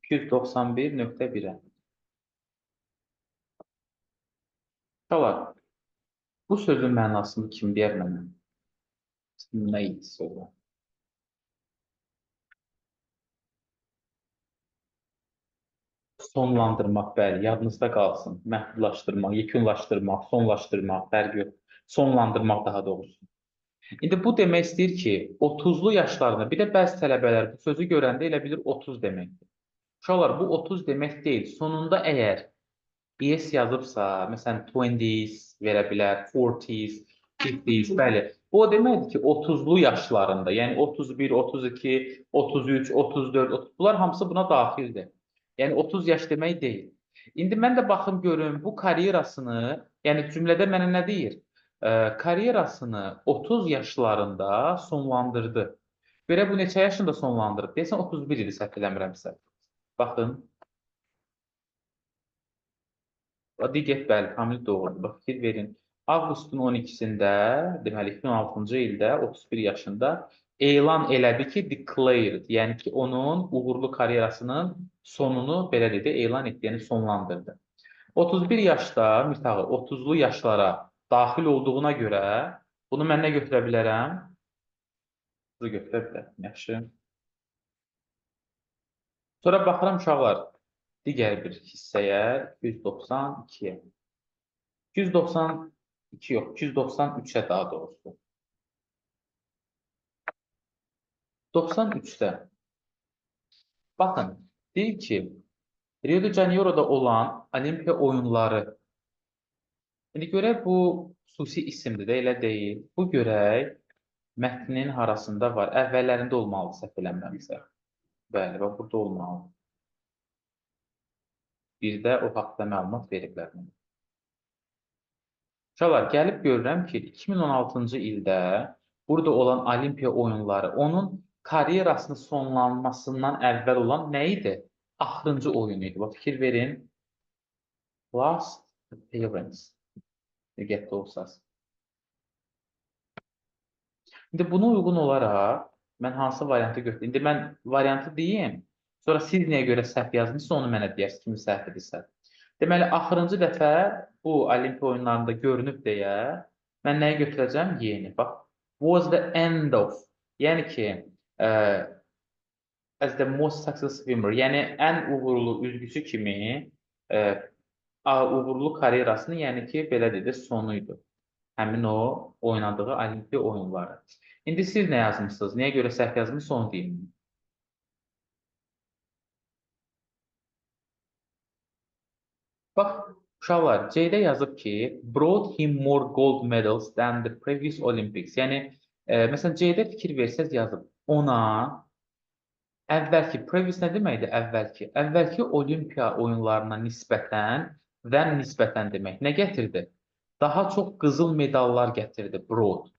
291.1'ə. Çalar. Bu sözün mənasını kim deyər mənə? Nə idi sözü? Sonlandırmaq, bəli, yadınızda qalsın. Məhdudlaşdırmaq, yekunlaşdırmaq, sonlaşdırmaq, fərqi yox. Sonlandırmaq daha doğrusu. İndi bu demək istəyir ki, 30'lu yaşlarında, bir də bəzi tələbələr bu sözü görəndə elə bilir 30 deməkdir. Uşaqlar, bu 30 demək deyil. Sonunda əgər ES yazıbsa, məsələn 20's verə bilər, 40's, 50's, bəli. Bu o deməkdir ki, 30'lu yaşlarında, yəni 31, 32, 33, 34, 30, bunlar hamısı buna daxildir. Yəni 30 yaş demək deyil. İndi mən də baxım görüm bu karyerasını, yəni cümlədə mənə nə deyir? Karyerasını 30 yaşlarında sonlandırdı. Görə bu neçə yaşında sonlandırıb? Deyəsən 31 idi, səhv eləmirəmsə. Baxın. Digər bəli, tamamilə doğrudur. Bax, fikir verin. Avqustun 12-sində, deməli 2016-cı ildə 31 yaşında elan elədi ki, declared, yəni ki, onun uğurlu karyerasının sonunu belə dedi, elan etdi, yəni sonlandırdı. 31 yaşda Mirtağı 30'lu yaşlara daxil olduğuna görə bunu mən nə götürə bilərəm? Bunu götürə bilərəm. Yaxşı. Sonra baxıram uşaqlar digər bir hissəyə 292-yə. 292 yox, 293-ə daha doğrusu. 93-də baxın, deyir ki, Rio de Janeiro'da olan Olimpiya oyunları. İndi görək bu xüsusi isimdir də, elə deyil. Bu görək mətnin harasında var. Əvvəllərində olmalıdır, səhv eləmirəmsə. Bəli, bax burada olmalıdır. Bir də o haqda məlumat veriblər. Uşaqlar, gəlib görürəm ki, 2016-cı ildə burada olan Olimpiya oyunları onun karyerasının sonlanmasından əvvəl olan nə idi? Axırıncı oyun idi. Bax, fikir verin. Last appearance. Diqqətli olsaq. İndi buna uyğun olaraq mən hansı variantı götürdüm? İndi mən variantı deyim. Sonra siz nəyə görə səhv yazmışsınız, onu mənə deyərsiniz, kimi səhv edirsə. Deməli, axırıncı dəfə bu Olimpiya oyunlarında görünüb deyə mən nəyi götürəcəm? Yeni. Bax, was the end of. Yəni ki, as the most successful swimmer. Yəni, ən uğurlu üzgüçü kimi uğurlu karyerasının, yəni ki, belə dedir, sonuydu. Həmin o oynadığı Olimpiya oyunları. İndi siz nə yazmışsınız? Nəyə görə səhv yazmışsınız? Onu deyim. Bax, uşaqlar, C-də yazıb ki, brought him more gold medals than the previous Olympics. Yəni, məsələn, C-də fikir versəz yazıb. Ona əvvəlki, previous nə deməkdir? Əvvəlki. Əvvəlki Olimpiya oyunlarına nisbətən və nisbətən demək. Nə gətirdi? Daha çox qızıl medallar gətirdi, brought.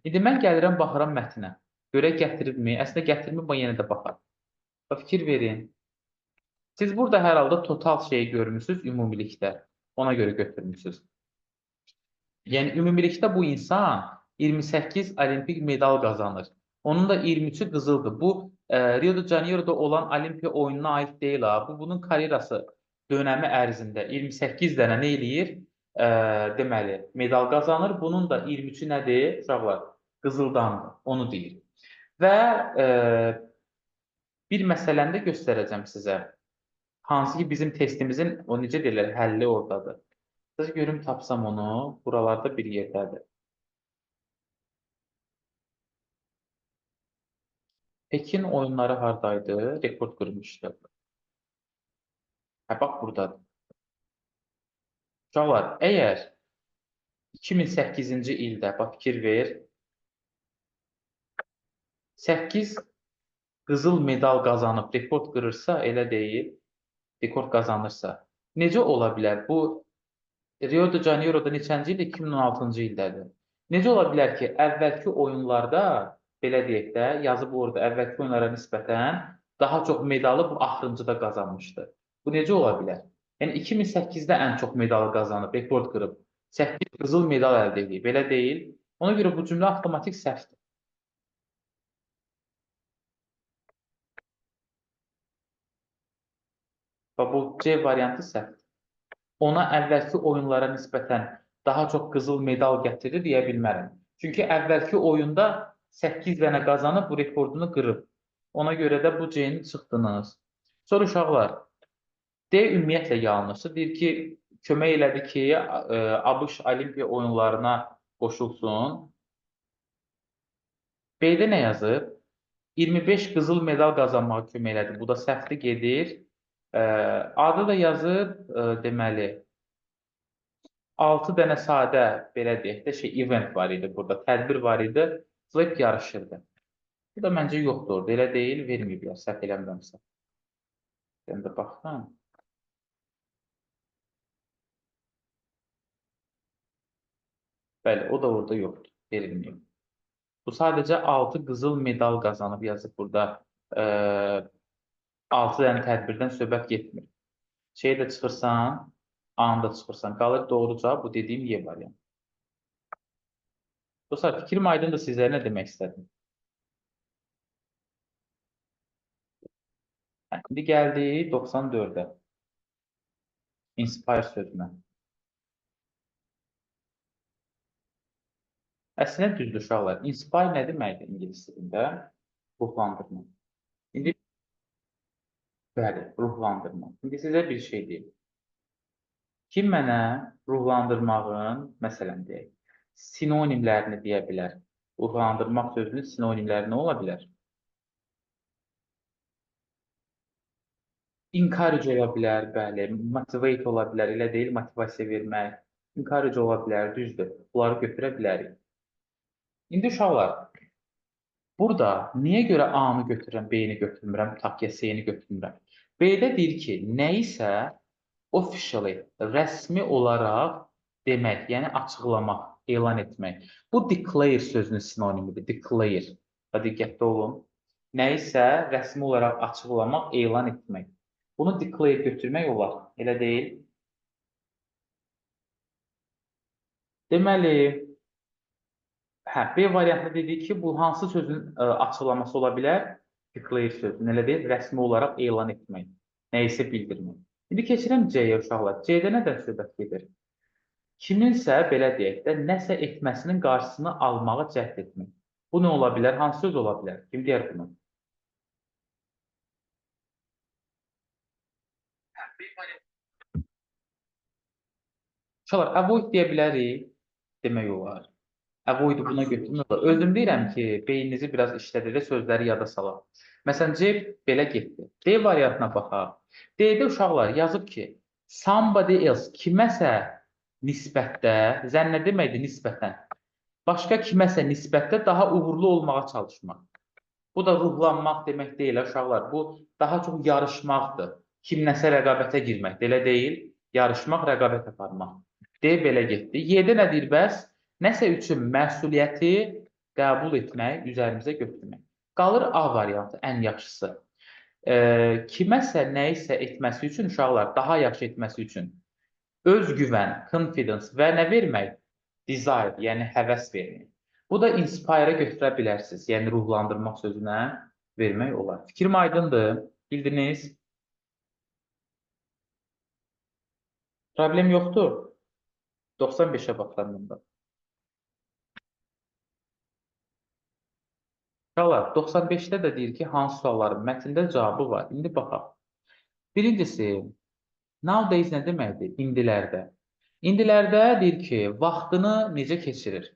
İndi mən gəlirəm, baxıram mətnə. Görək gətirirmi? Əslində gətirmir, amma yenə də baxar. Fikir verin. Siz burada hər halda total şeyi görmüsünüz ümumilikdə. Ona görə götürmüsünüz. Yəni, ümumilikdə bu insan 28 olimpik medal qazanır. Onun da 23'ü qızıldır. Bu, Rio de Janeiro'da olan Olimpiya oyununa aid deyil. Bu, bunun karyerası dönəmi ərzində 28 dənə nə eləyir? Deməli, medal qazanır. Bunun da 23'ü nədir? Uşaqlar, qızıldandır. Onu deyir. Və bir məsələni də göstərəcəm sizə. Hansı ki bizim testimizin, o necə deyirlər, həlli oradadır. Siz görüm tapsam onu, buralarda bir yerdədir. Pekin oyunları haradaydı? Rekord qırmışdı. Bax, buradadır. Uşaqlar, əgər 2008-ci ildə, bax, fikir ver, 8 qızıl medal qazanıb rekord qırırsa, elə deyil, rekord qazanırsa, necə ola bilər? Bu, Rio de Janeiro'da neçənci ildə? 2016-cı ildədir. Necə ola bilər ki, əvvəlki oyunlarda, belə deyək də, yazıb orada əvvəlki oyunlara nisbətən daha çox medalı bu axırıncıda qazanmışdı. Bu necə ola bilər? Yəni 2008-də ən çox medal qazanıb, rekord qırıb, 8 qızıl medal əldə edib. Belə deyil. Ona görə bu cümlə avtomatik səhvdir. Və bu C variantı səhvdir. Ona əvvəlki oyunlara nisbətən daha çox qızıl medal gətirir deyə bilmərəm. Çünki əvvəlki oyunda 8 dənə qazanıb bu rekordunu qırıb. Ona görə də bu C-ni çıxdınız. Sonra uşaqlar, D ümumiyyətlə yanlışdır. Deyir ki, kömək elədi ki, ABŞ Olimpiya oyunlarına qoşulsun. B-də nə yazıb? 25 qızıl medal qazanmağa kömək elədi. Bu da səhvdir gedir. A-da da yazıb, deməli, 6 dənə sadə, belə deyək də, event var idi burada, tədbir var idi, flip yarışırdı. Bu da məncə yoxdur, elə deyil, verməyiblər, səhv eləmirəmsə. Ben də baxdım. Bəli, o da orada yoxdur, verilməyib. Bu sadəcə 6 qızıl medal qazanıb yazıb burada. 6 dənə tədbirdən söhbət getmir. Şeydə çıxırsan, anda çıxırsan, qalır doğru cavab, bu dediyim Y variantı. Dostlar, fikrim aydındır, sizlərə nə demək istədim? İndi gəldi 94-ə. Inspire sözünə. Əslində düzdür uşaqlar. Inspire nə deməkdir ingilis dilində? Ruhlandırma. İndi bəli, ruhlandırma. İndi sizə bir şey deyim. Kim mənə ruhlandırmağın, məsələn deyək, sinonimlərini deyə bilər? Ruhlandırmaq sözünün sinonimləri nə ola bilər? Encourage ola bilər, bəli, motivate ola bilər, elə deyil, motivasiya vermək. Encourage ola bilər, düzdür. Bunları götürə bilərik. İndi uşaqlar, burada niyə görə A-nı götürürəm, B-ni götürmürəm, takya C-ni götürmürəm? B-də deyir ki, nə isə officially, rəsmi olaraq demək, yəni açıqlamaq, elan etmək. Bu declare sözünün sinonimidir, declare. Diqqətli olun. Nə isə rəsmi olaraq açıqlamaq, elan etmək. Bunu declare götürmək olar, elə deyil. Deməli, B variantında dedik ki, bu hansı sözün açıqlaması ola bilər? Declare sözünün, elə deyil, rəsmi olaraq elan etmək, nə isə bildirmək. İndi keçirəm C-yə uşaqlar. C-də nədən söhbət gedir? Kiminsə, belə deyək də, nəsə etməsinin qarşısını almağa cəhd etmək. Bu nə ola bilər? Hansı söz ola bilər? Kim deyər bunu? Uşaqlar, avoid deyə bilərik, demək olar. Avoid buna götürmür. Özüm deyirəm ki, beyninizi biraz işlədir və sözləri yada salaq. Məsələn, C belə getdi. D variantına baxaq. D-də uşaqlar yazıb ki, somebody else, kiməsə nisbətdə, zənn nə deməkdir nisbətən? Başqa kiməsə nisbətdə daha uğurlu olmağa çalışmaq. Bu da ruhlanmaq demək deyil, uşaqlar. Bu daha çox yarışmaqdır. Kimləsə rəqabətə girmək, elə deyil. Yarışmaq, rəqabət aparmaq. D belə getdi. Y-də nə deyir bəs? Nəsə üçün məsuliyyəti qəbul etmək, üzərimizə götürmək. Qalır A variantı, ən yaxşısı. Kiməsə nə isə etməsi üçün, uşaqlar, daha yaxşı etməsi üçün özgüvən, confidence və nə vermək? Desire, yəni həvəs vermək. Bu da inspire-ə götürə bilərsiniz, yəni ruhlandırmaq sözünə vermək olar. Fikrim aydındır, bildiniz? Problem yoxdur. 95-ə baxıram bunda. Uşaqlar, 95-də də deyir ki, hansı sualların mətndə cavabı var. İndi baxaq. Birincisi, nowadays nə deməkdir? İndilərdə. İndilərdə deyir ki, vaxtını necə keçirir?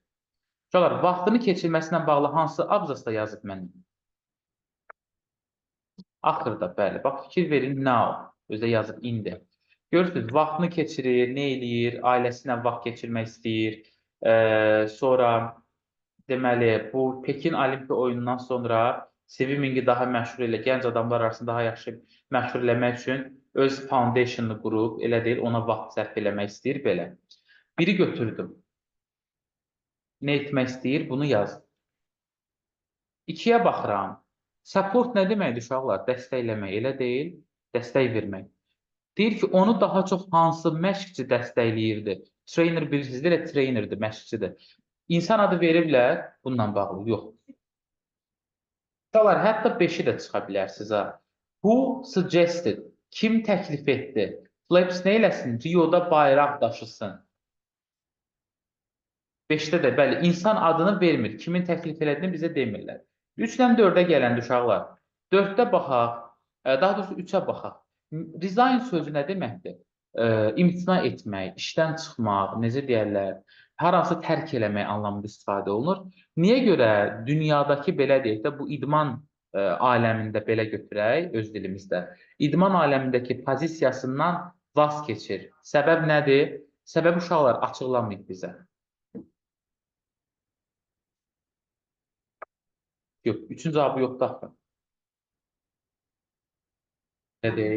Uşaqlar, vaxtını keçirməsinə bağlı hansı abzasda yazıb mənim? Axırda, bəli. Bax, fikir verin, now. Özdə yazıb indi. Görürsünüz, vaxtını keçirir, nə eləyir, ailəsinə vaxt keçirmək istəyir. Sonra deməli, bu Pekin Olimpiya oyunundan sonra swimming-i daha məşhur elə, gənc adamlar arasında daha yaxşı məşhur eləmək üçün öz foundationını qurub, elə deyil, ona vaxt sərf eləmək istəyir, belə. Biri götürdüm. Nə etmək istəyir? Bunu yaz. 2-yə baxıram. Support nə deməkdir, uşaqlar? Dəstəkləmək, elə deyil, dəstək vermək. Deyir ki, onu daha çox hansı məşqçi dəstəkləyirdi? Trainer bilirsiniz, elə trainerdir, məşqçidir. İnsan adı veriblər, bununla bağlı, yox. Uşaqlar, hətta 5-i də çıxa bilərsiniz, ha. Who suggested? Kim təklif etdi? Flaps nə eləsin? Rioda bayraq daşısın. 5-də də bəli, insan adını vermir. Kimin təklif elədiyini bizə demirlər. 3-dən 4-ə gələndə uşaqlar. 4-də baxaq, daha doğrusu 3-ə baxaq. Resign sözü nə deməkdir? İmtina etmək, işdən çıxmaq, necə deyərlər, hər hansı tərk eləmək anlamında istifadə olunur. Niyə görə dünyadakı belə deyək də bu idman aləmində belə götürək öz dilimizdə. İdman aləmindəki pozisiyasından vaz keçir. Səbəb nədir? Səbəb uşaqlar açıqlamayıb bizə. Yox, üçün cavabı yoxdur axı. Nədir?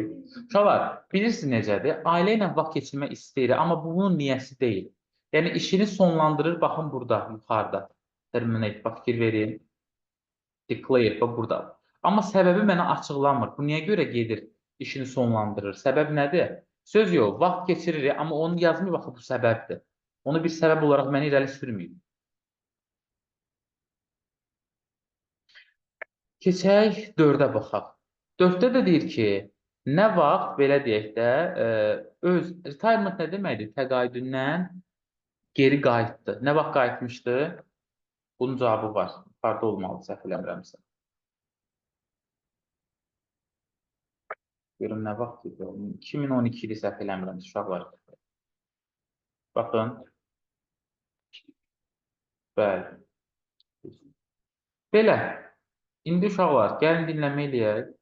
Uşaqlar, bilirsiniz necədir? Ailə ilə vaxt keçirmək istəyir, amma bunun niyəsi deyil. Yəni, işini sonlandırır, baxın burada, yuxarıda. Terminate, bax, fikir verin. Declare, bax, burada. Amma səbəbi mənə açıqlanmır. Bu niyə görə gedir, işini sonlandırır? Səbəb nədir? Söz yox, vaxt keçirir, amma onu yazmıyor, baxın, bu səbəbdir. Onu bir səbəb olaraq məni irəli sürməyib. Keçək 4-ə baxaq. 4-də də deyir ki, nə vaxt, belə deyək də, öz retirement nə deməkdir? Təqaüdündən geri qayıtdı. Nə vaxt qayıtmışdı? Bunun cavabı var. Yuxarıda olmalı, səhv eləmirəmsə. Görüm nə vaxt idi? 2012-də səhv eləmirəmsə, uşaqlar. Baxın. Bəli. Belə. İndi uşaqlar, gəlin dinləmə eləyək.